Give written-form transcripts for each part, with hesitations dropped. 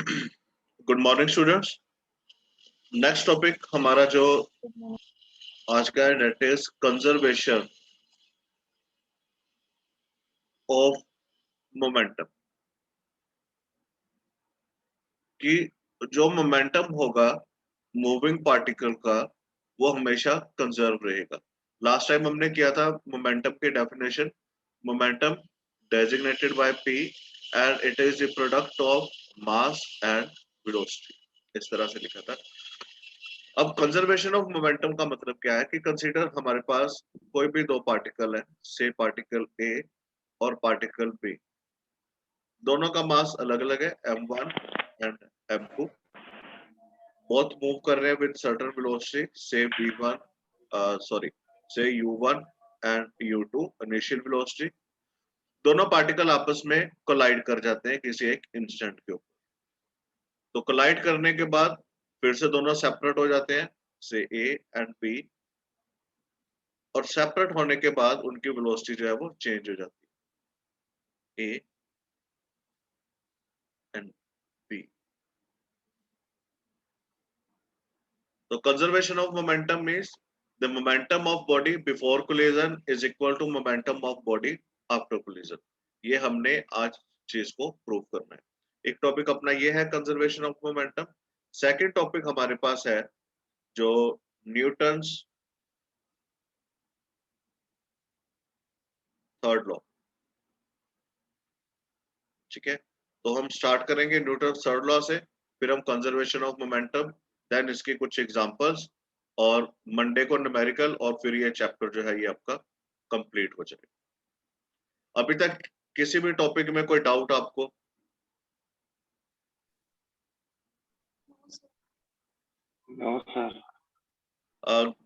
Good morning students. Next topic हमारा जो आज का है date is conservation of momentum. कि जो मोमेंटम होगा मूविंग पार्टिकल का वो हमेशा कंजर्व रहेगा। लास्ट टाइम हमने किया था मोमेंटम की definition. Momentum designated by P and it is the product of mass and velocity, इस तरह से लिखा था। अब कंजर्वेशन ऑफ मोमेंटम का मतलब क्या है कि कंसीडर हमारे पास कोई भी दो पार्टिकल है, से पार्टिकल ए और पार्टिकल बी। दोनों का मास अलग अलग है, m1 and m2। Both move कर रहे हैं विद सर्टेन वेलोसिटी, से v1 सॉरी से u1 and u2 initial velocity. दोनों पार्टिकल आपस में कोलाइड कर जाते हैं किसी एक इंस्टेंट के ऊपर। तो कोलाइड करने के बाद फिर से दोनों सेपरेट हो जाते हैं, से ए एंड बी। और सेपरेट होने के बाद उनकी वेलोसिटी जो है वो चेंज हो जाती है, ए एंड बी। तो conservation of momentum means the momentum of body before collision is equal to momentum of body after collision. ये हमने आज चीज को प्रूव करना है। एक टॉपिक अपना ये है conservation of momentum. Second topic हमारे पास है जो न्यूटन्स थर्ड लॉ। ठीक है, तो हम स्टार्ट करेंगे न्यूटन थर्ड लॉ से, फिर हम कंजर्वेशन ऑफ मोमेंटम, देन इसके कुछ एग्जांपल्स, और मंडे को न्यूमेरिकल, और फिर ये चैप्टर जो है ये आपका कंप्लीट हो जाएगा। अभी तक किसी भी टॉपिक में कोई डाउट आपको? No sir.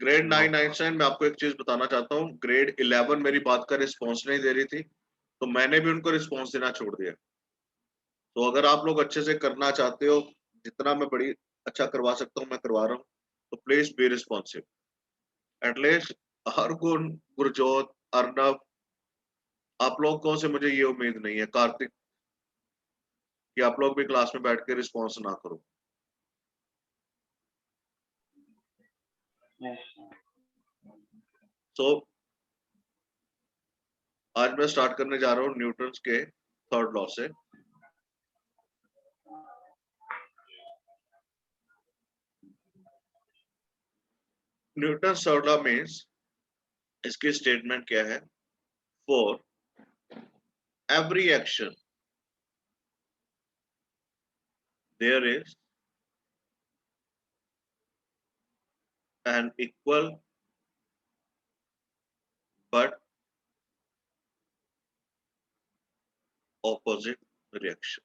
ग्रेड 9 आइंस्टाइन, मैं आपको एक चीज बताना चाहता हूँ, ग्रेड 11 मेरी बात का रिस्पॉन्स नहीं दे रही थी, तो मैंने भी उनको रिस्पॉन्स देना छोड़ दिया। तो अगर आप लोग अच्छे से करना चाहते हो, जितना मैं बड़ी अच्छा करवा सकता हूँ मैं करवा रहा हूँ, तो please be responsive. At least Hargun, Gurjot, Arnab, आप लोगों से मुझे ये उम्मीद नहीं है, कार्तिक, कि आप लोग भी क्लास में बैठ के रिस्पॉन्स ना करो। तो आज मैं स्टार्ट करने जा रहा हूँ न्यूटन के थर्ड लॉ से। न्यूटन थर्ड लॉ मीन्स, इसकी स्टेटमेंट क्या है? For every action there is an equal but opposite reaction.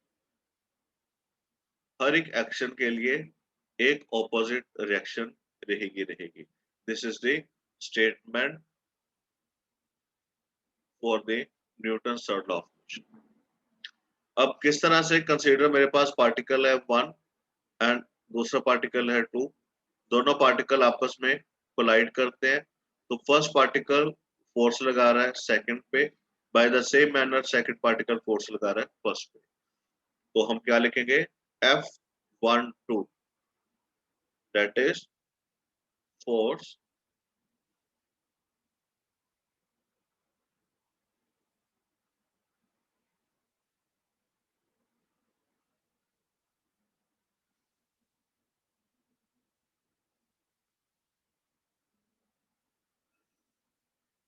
हर एक एक्शन के लिए एक ऑपोजिट रिएक्शन रहेगी। This is the statement for the Newton third law of motion. अब किस तरह से कंसीडर, मेरे पास पार्टिकल है 1 एंड दूसरा पार्टिकल है 2। दोनों पार्टिकल आपस में कोलाइड करते हैं, तो फर्स्ट पार्टिकल फोर्स लगा रहा है सेकंड पे, by the same manner second particle force लगा रहा है फर्स्ट पे। तो हम क्या लिखेंगे? F12, that is force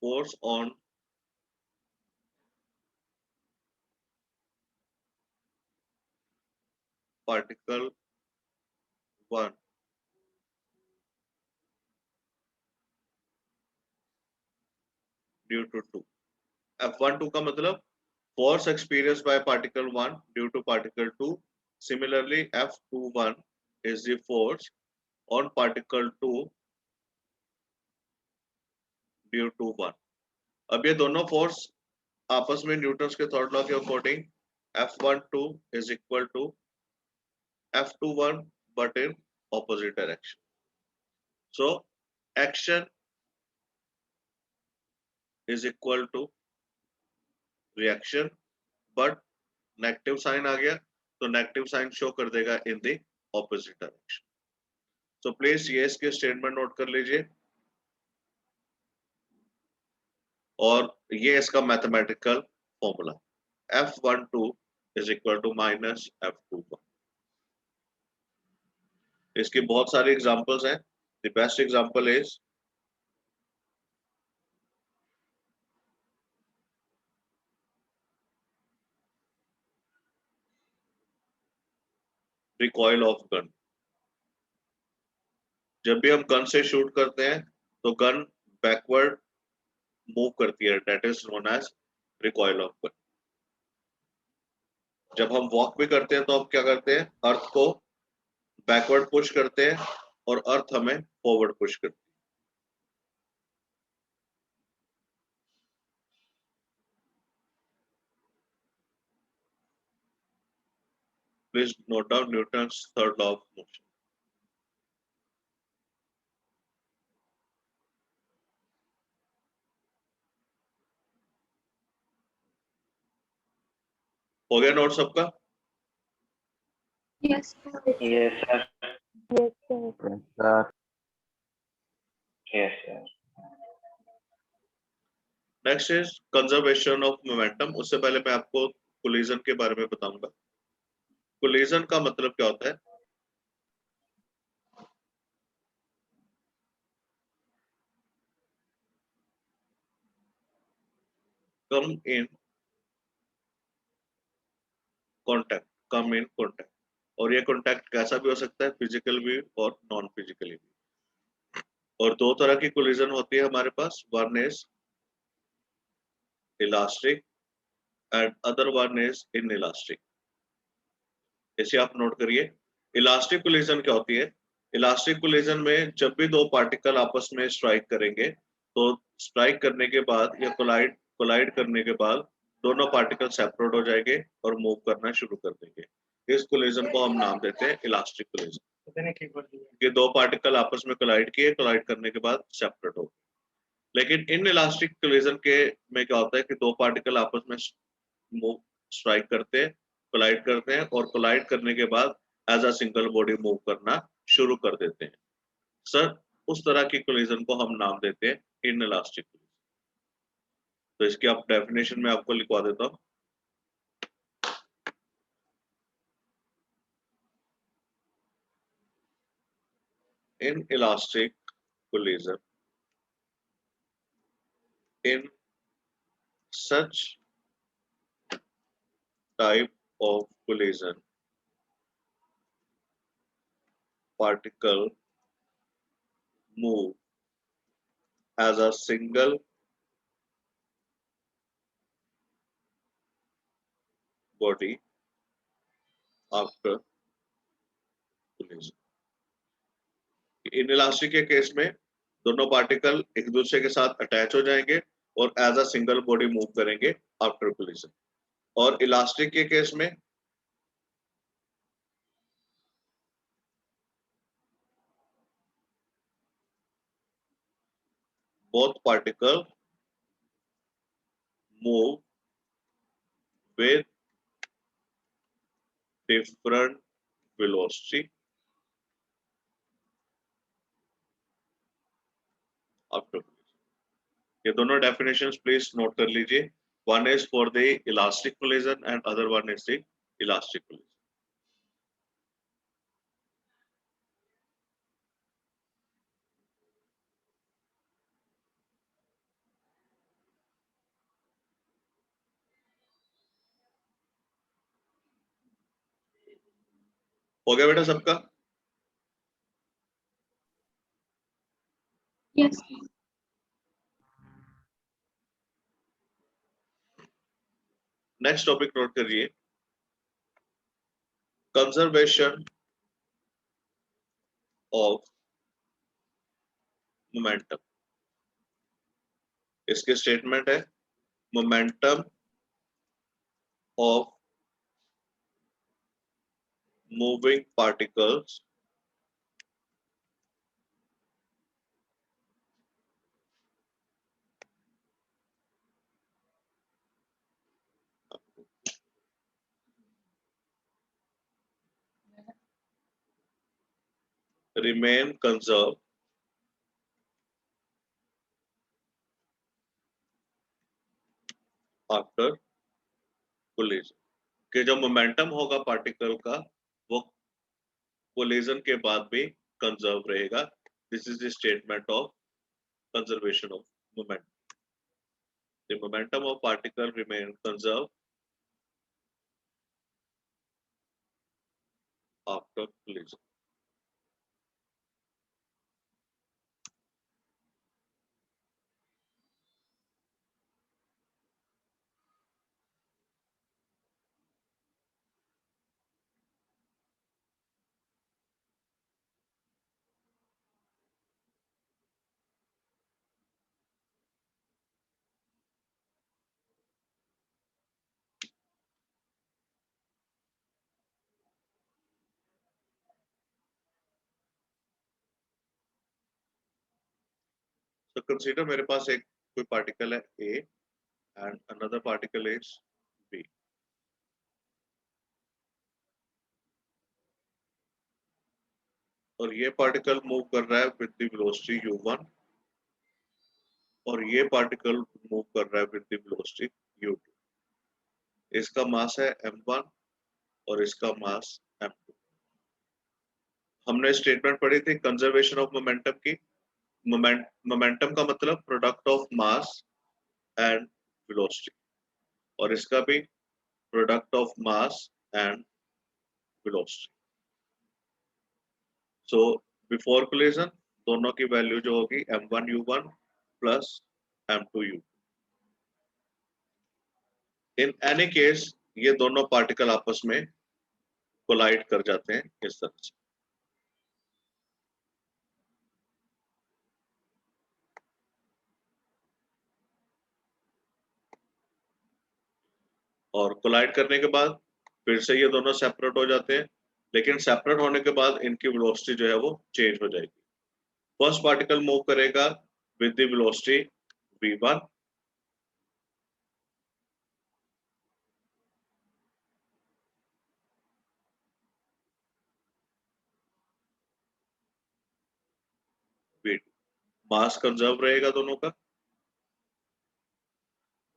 force on particle 1 due to 2। F12 का मतलब force experienced by particle 1 due to particle 2। Similarly, F21 is the force on particle 2 due to 1। अब ये दोनों फोर्स आपस में न्यूटन के थर्ड लॉ के according F12 is equal to F21 but in opposite direction. So action is equal to reaction, but negative sign आ गया, तो नेगेटिव साइन शो कर देगा in the opposite direction. So please ये इसके statement note कर लीजिए और ये इसका mathematical formula F12 is equal to minus F21। इसकी बहुत सारी एग्जांपल्स हैं। The best example is recoil of gun. जब भी हम गन से शूट करते हैं तो गन बैकवर्ड मूव करती है, that is known as recoil of gun. जब हम वॉक भी करते हैं तो हम क्या करते हैं, अर्थ को बैकवर्ड पुश करते हैं और अर्थ हमें फॉरवर्ड पुश करती है। Please note down Newton's third law of motion. हो गया नोट सबका? Yes, sir. Yes, sir. Yes, sir. Yes, sir. Next is conservation of momentum. उससे पहले मैं आपको कोलिजन के बारे में बताऊंगा। कोलिजन का मतलब क्या होता है? Come in contact, come in contact. और ये कॉन्टैक्ट कैसा भी हो सकता है, फिजिकल भी और नॉन फिजिकली भी। और दो तरह की कोलिजन होती है हमारे पास, one is elastic and other one is inelastic. इसे आप नोट करिए। इलास्टिक कोलिजन क्या होती है? इलास्टिक कोलिजन में जब भी दो पार्टिकल आपस में स्ट्राइक करेंगे तो स्ट्राइक करने के बाद या कोलाइड करने के बाद दोनों पार्टिकल सेपरेट हो जाएंगे और मूव करना शुरू कर देंगे। इस कोलिजन को हम नाम देते हैं इलास्टिक कोलिजन। कि दो पार्टिकल आपस में कोलाइड किए, कोलाइड करने के बाद सेपरेट हो गए। लेकिन इन इलास्टिक कोलिजन के में क्या होता है कि दो पार्टिकल आपस में मूव स्ट्राइक करते हैं, कोलाइड करते हैं और कोलाइड करने के बाद as a single body move करना शुरू कर देते हैं। सर, उस तरह की कोलिजन को हम नाम देते हैं इनइलास्टिक कोलिजन। तो इसकी आप डेफिनेशन में आपको लिखवा देता हूं। Inelastic collision in such type of collision, particle move as a single body after collision. Inelastic के केस में दोनों पार्टिकल एक दूसरे के साथ अटैच हो जाएंगे और as a single body move करेंगे आफ्टर कोलिजन। और इलास्टिक के केस में both particle move with different velocity after collision. ये दोनों डेफिनेशंस प्लीज नोट कर लीजिए। One is for the elastic collision and other one is the elastic collision. हो गया बेटा सबका? Yes, sir. Next topic note करिए, कंजर्वेशन ऑफ मोमेंटम। इसके स्टेटमेंट है momentum of moving particles remain conserve after collision, कि जो मोमेंटम होगा पार्टिकल का वो कोलिजन के बाद भी कंजर्व रहेगा. This is the statement of conservation of momentum. The momentum of particle remain conserve after collision. So consider मेरे पास एक कोई पार्टिकल है A and another particle is B. और ये पार्टिकल मूव कर रहा है विद द वेलोसिटी u1 और ये पार्टिकल मूव कर रहा है विद द वेलोसिटी u2. इसका मास है m1 और इसका मास m2. हमने स्टेटमेंट पढ़ी थी कंजर्वेशन ऑफ मोमेंटम की. मोमेंटम का मतलब product of mass and velocity और इसका भी product of mass and velocity. So before collision दोनों की वैल्यू जो होगी m1 u1 plus m2 u2. In any case ये दोनों पार्टिकल आपस में कोलाइड कर जाते हैं इस तरह से. और कोलाइड करने के बाद फिर से ये दोनों सेपरेट हो जाते हैं, लेकिन सेपरेट होने के बाद इनकी वेलोसिटी जो है वो चेंज हो जाएगी. फर्स्ट पार्टिकल मूव करेगा with the velocity v1 v2. Mass conserve रहेगा दोनों का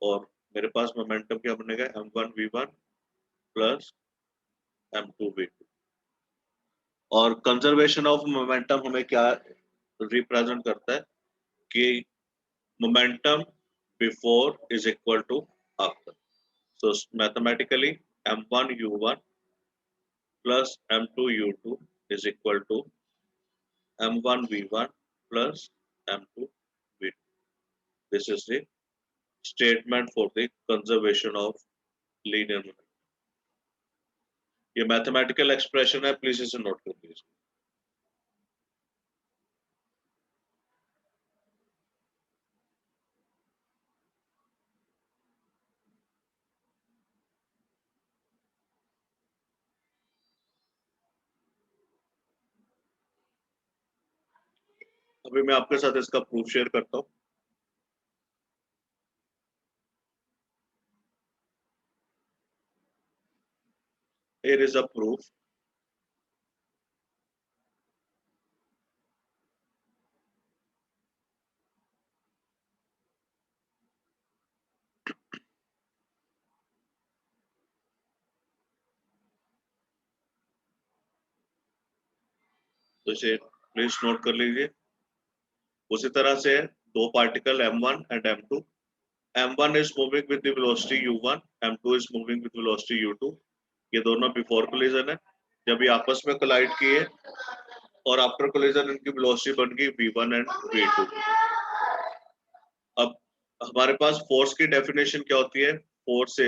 और मेरे पास मोमेंटम क्या बनेगा m1 v1 plus m2 v2. और कंजर्वेशन ऑफ मोमेंटम हमें क्या रिप्रेजेंट करता है कि momentum before is equal to after. So mathematically m1 u1 plus m2 u2 is equal to m1 v1 plus m2 v2. This is the statement for the conservation of linear momentum. ये mathematical expression है, please इसे note कर लीजिए. अभी मैं आपके साथ इसका प्रूफ शेयर करता हूं. Here is a proof. तो इसे प्लीज नोट कर लीजिए. उसी तरह से दो particle m1 and m2. m1 is moving with the velocity u1, m2 is moving with velocity u2. ये दोनों बिफोर कोलिजन है. जब ये आपस में कोलाइड किए और आफ्टर कोलिजन इनकी वेलोसिटी बन गई v1 एंड v2. अब हमारे पास फोर्स की डेफिनेशन क्या होती है? Force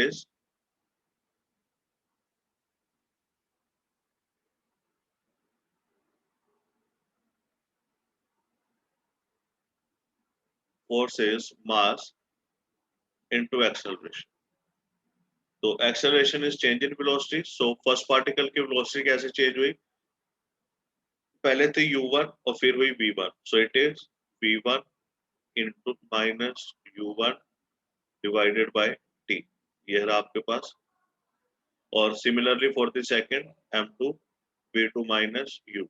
is mass into acceleration. तो acceleration is change in velocity. So first particle की वेलोसिटी कैसे चेंज हुई? पहले थी u1 और फिर हुई v1. So it is v1 into minus u1 divided by t. ये रहा आपके पास. और similarly for the second m2 v2 minus u2.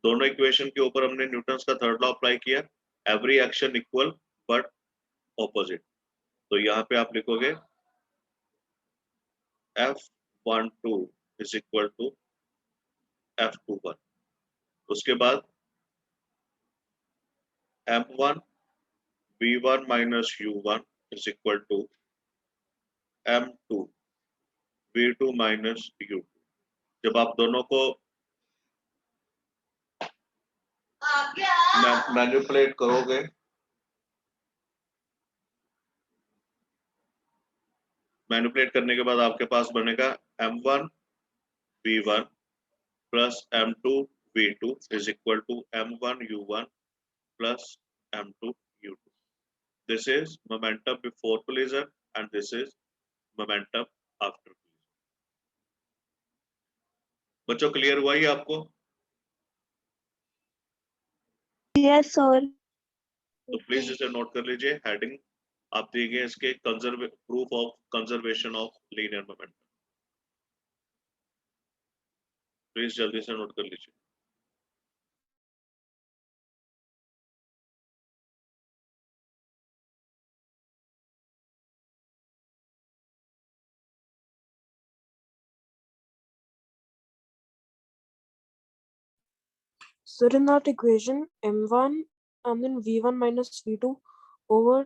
दोनों इक्वेशन के ऊपर हमने न्यूटन्स का थर्ड लॉ अप्लाई किया, every action equal but opposite. तो यहाँ पे आप लिखोगे F12 is equal to F21। उसके बाद M1 V1 minus U1 is equal to M2 V2 minus U2। जब आप दोनों को मैनिपुलेट करोगे, मैनिपुलेट करने के बाद आपके पास बनेगा M1 V1 plus M2 V2 is equal to M1 U1 plus M2 U2। This is momentum before collision and this is momentum after collision. बच्चों क्लियर हुआ ही आपको? Yes, sir. तो प्लीज इसे नोट कर लीजिए, हेडिंग आप दिए इसके proof of conservation of linear momentum. Please जल्दी से नोट कर लीजिए। So in that equation m1 and then v1 minus v2 over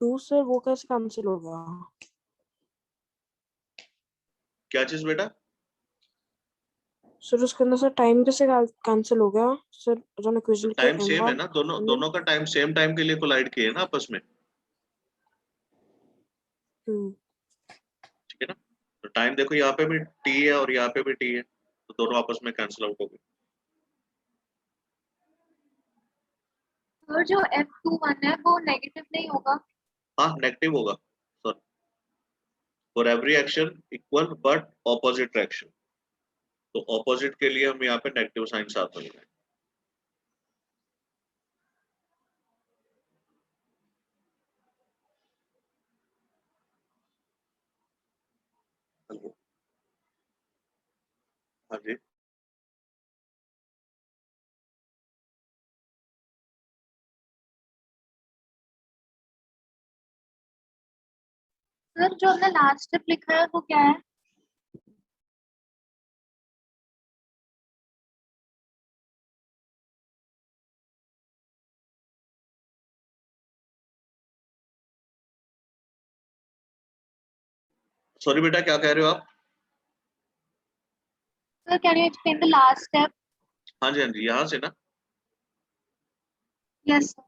2 sir वो कैसे cancel होगा? क्या चीज बेटा? सर उसके अंदर सर टाइम कैसे कैंसिल हो गया सर? जो इक्वेशन के टाइम सेम है m1 ना, दोनों का टाइम सेम टाइम के लिए कोलाइड किए ना आपस में, ठीक है ना? तो टाइम देखो यहाँ पे भी t है और यहाँ पे भी t है, तो दोनों आपस में कैंसिल आउट हो गए। और जो F21 है वो नेगेटिव नहीं होगा? हाँ नेगेटिव होगा sir, for every action equal but opposite direction. तो ऑपोजिट के लिए हम यहाँ पे नेगेटिव साइन साथ में लगाएंगे। हाँ जी, सर जो हमने लास्ट स्टेप लिखा है वो क्या है? सॉरी बेटा क्या कह रहे हो आप? Sir can you explain the last step? हाँ जी यहाँ से ना, यस सर।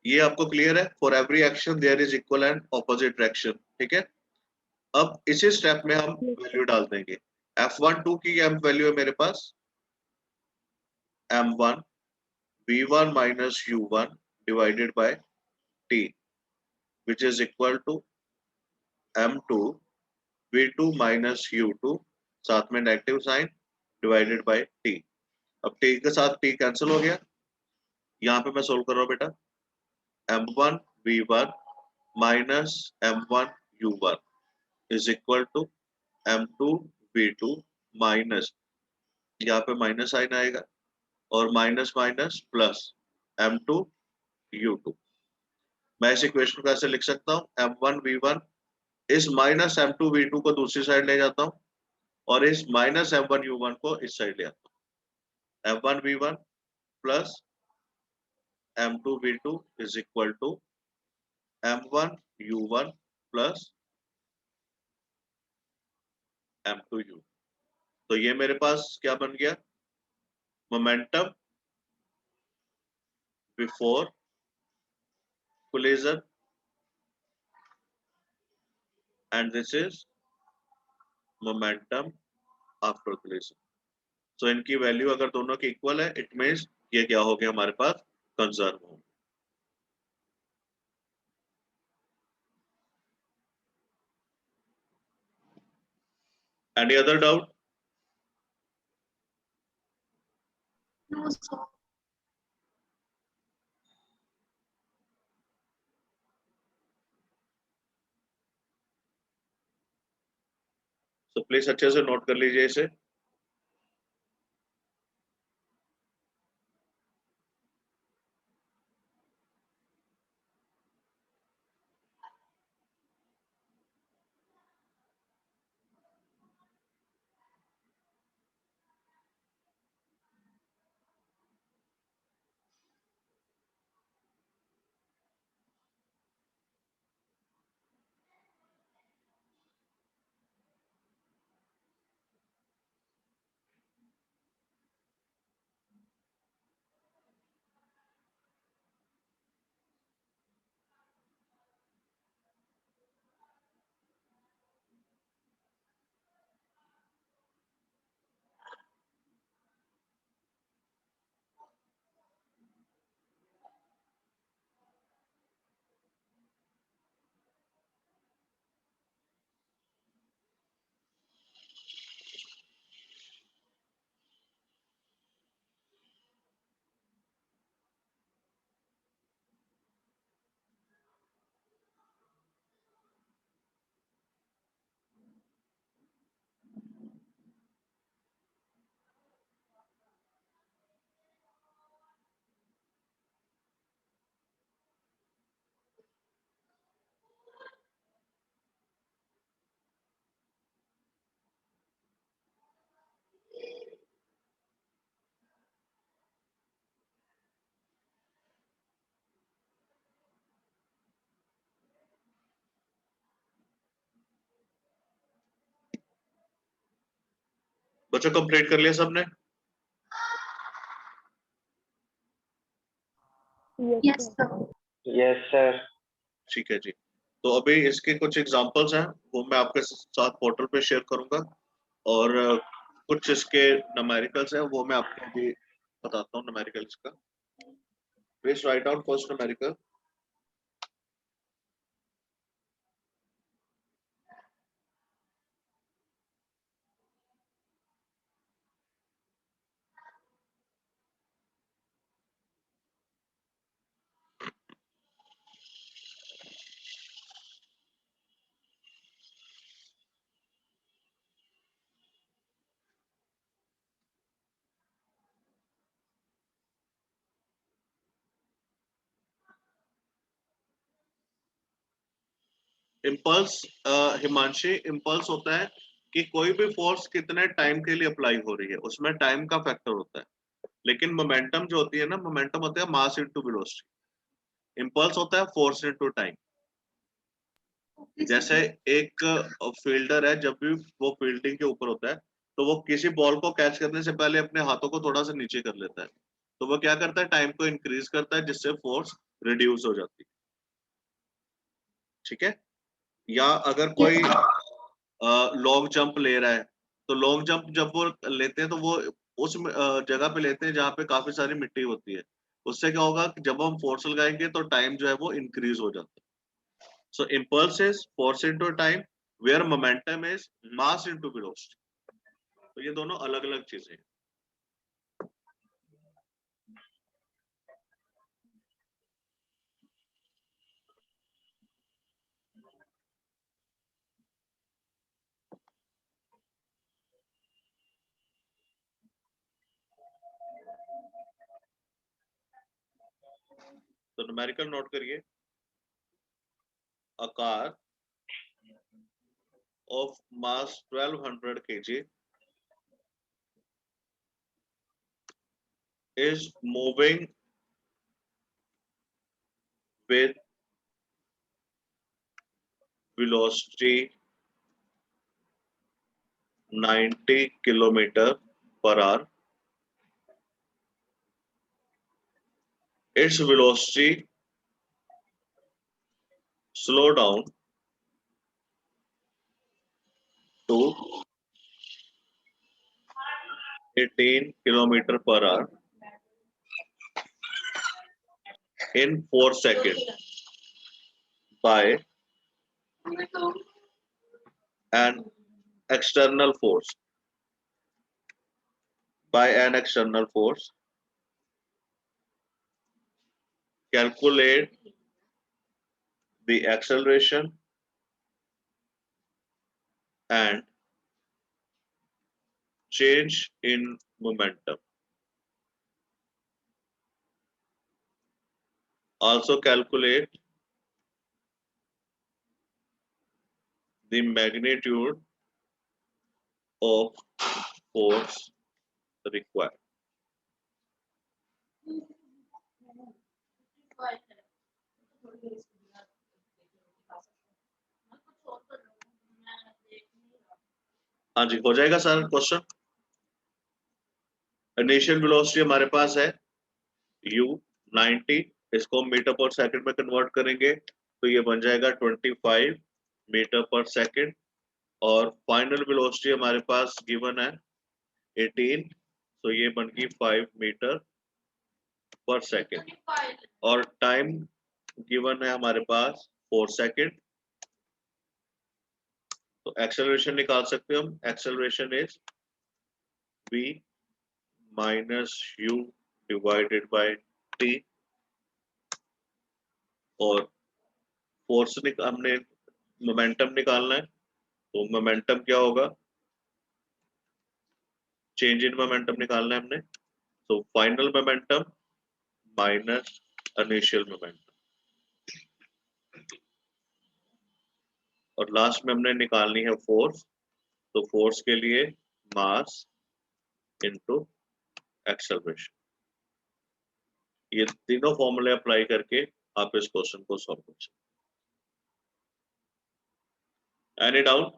ये आपको क्लियर है? For every action there is equal and opposite direction, ठीक है। अब इसी स्टेप में हम वैल्यू डाल देंगे। F12 की वैल्यू है मेरे पास M1 V1 minus U1 divided by T, which is equal to M2 V2 minus U2 साथ में negative sign divided by T। अब T के साथ T कैंसिल हो गया, यहाँ पे मैं सोल्व कर रहा हूँ बेटा। M1 V1 minus M1 U1 is equal to M2 V2 minus, यहाँ पे माइनस साइन आएगा और minus minus plus M2 U2। मैं इस इक्वेशन को ऐसे लिख सकता हूँ, M1 V1 इस माइनस M2 V2 को दूसरी साइड ले जाता हूँ और इस माइनस M1 U1 को इस साइड ले आता हूँ। M1 V1 plus M2 V2 is equal to M1 U1 plus M2 U। तो ये मेरे पास क्या बन गया? Momentum before collision and this is momentum after collision. So इनकी वैल्यू अगर दोनों की इक्वल है, इट मींस ये क्या हो गया हमारे पास? कंजर्व हो। Any other doubt? No sir. तो प्लीज अच्छे से नोट कर लीजिए इसे। बच्चों कंप्लीट कर लिया सबने? Yes, sir. Yes sir. ठीक है जी। तो अभी इसके कुछ एग्जांपल्स हैं, वो मैं आपके साथ पोर्टल पे शेयर करूंगा, और कुछ इसके न्यूमेरिकल्स हैं वो मैं आपको अभी बताता हूँ न्यूमेरिकल्स का। Please write down first numerical. Impulse, Himanshi, impulse होता है कि कोई भी फोर्स कितने टाइम के लिए अप्लाई हो रही है, उसमें टाइम का फैक्टर होता है। लेकिन मोमेंटम जो होती है ना, मोमेंटम होता है मास इनटू वेलोसिटी। इम्पल्स होता है फोर्स इनटू टाइम। जैसे एक फील्डर है, जब भी वो फील्डिंग के ऊपर होता है तो वो किसी बॉल को कैच करने से पहले अपने हाथों को थोड़ा सा नीचे कर लेता है, तो वो क्या करता है, टाइम को इंक्रीज करता है, जिससे फोर्स रिड्यूस हो जाती है। ठीक है? या अगर कोई लॉन्ग जंप ले रहा है, तो लॉन्ग जंप जब वो लेते हैं तो वो उस जगह पे लेते हैं जहाँ पे काफी सारी मिट्टी होती है। उससे क्या होगा कि जब हम फोर्स लगाएंगे तो टाइम जो है वो इंक्रीज हो जाता है। So impulse is force into time, where momentum is mass into velocity. तो ये दोनों अलग अलग चीजें हैं। तो न्यूमेरिकल नोट करिए। A car of mass 1200 kg is moving with velocity 90 kilometer per hour. Its velocity slow down to 18 kilometer per hour in 4 seconds by an external force. By an external force. Calculate the acceleration and change in momentum. Also calculate the magnitude of force required. हाँ जी, हो जाएगा sir question. Initial velocity हमारे पास है u 90, इसको metre पर second में convert करेंगे तो ये बन जाएगा 25 मीटर पर सेकंड, और फाइनल वेलोसिटी हमारे पास गिवन है 18, तो ये बन गई 5 मीटर पर सेकंड, और टाइम गिवन है हमारे पास 4 सेकंड। तो एक्सेलरेशन निकाल सकते हैं हम। Acceleration is v minus u divided by t, और फोर्स हमने मोमेंटम निकालना है, तो मोमेंटम क्या होगा, चेंज इन मोमेंटम निकालना है हमने, तो final momentum minus initial momentum, और लास्ट में हमने निकालनी है फोर्स, तो फोर्स के लिए मास इनटू एक्सेलरेशन। ये तीनों फॉर्मूले अप्लाई करके आप इस क्वेश्चन को सॉल्व कर सकते। Any doubt?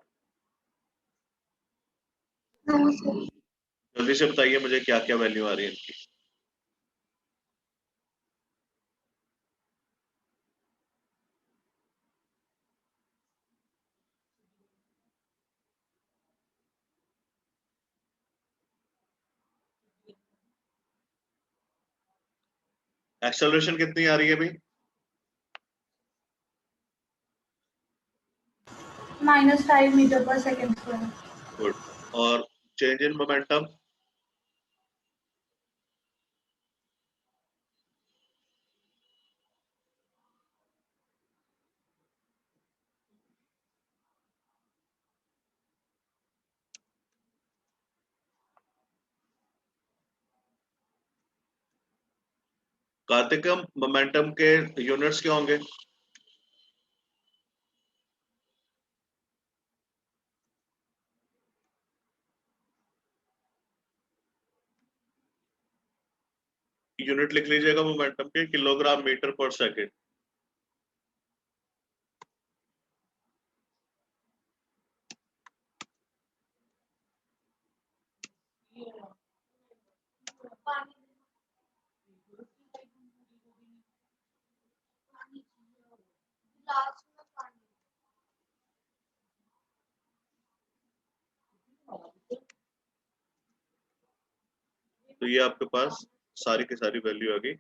No, sir. जल्दी से बताइए मुझे क्या क्या वैल्यू आ रही है इनकी। एक्सेलरेशन कितनी आ रही है भाई? -5 मीटर पर सेकंड स्क्वायर। गुड। और चेंज इन मोमेंटम? कार्तिकम मोमेंटम के यूनिट्स क्या होंगे? यूनिट लिख लीजिएगा मोमेंटम के, किलोग्राम मीटर पर सेकंड। तो ये आपके पास सारी की सारी वैल्यू आ गई।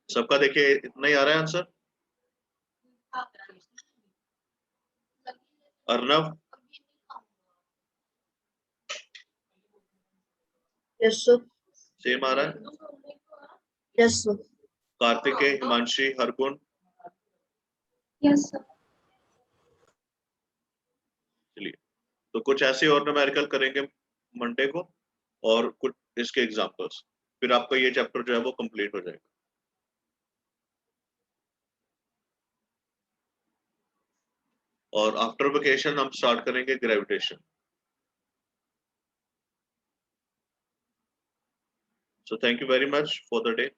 सबका देखिए इतना ही आ रहा है answer. Arnav? Yes sir. Same आ रहा है। Yes sir. Kartikeya, Himanshi, Hargun? Yes, sir. चलिए, तो कुछ ऐसे और न्यूमेरिकल करेंगे मंडे को, और कुछ इसके एग्जांपल्स, फिर आपका ये चैप्टर जो है वो कंप्लीट हो जाएगा। और आफ्टर वेकेशन हम स्टार्ट करेंगे gravitation. So thank you very much for the day.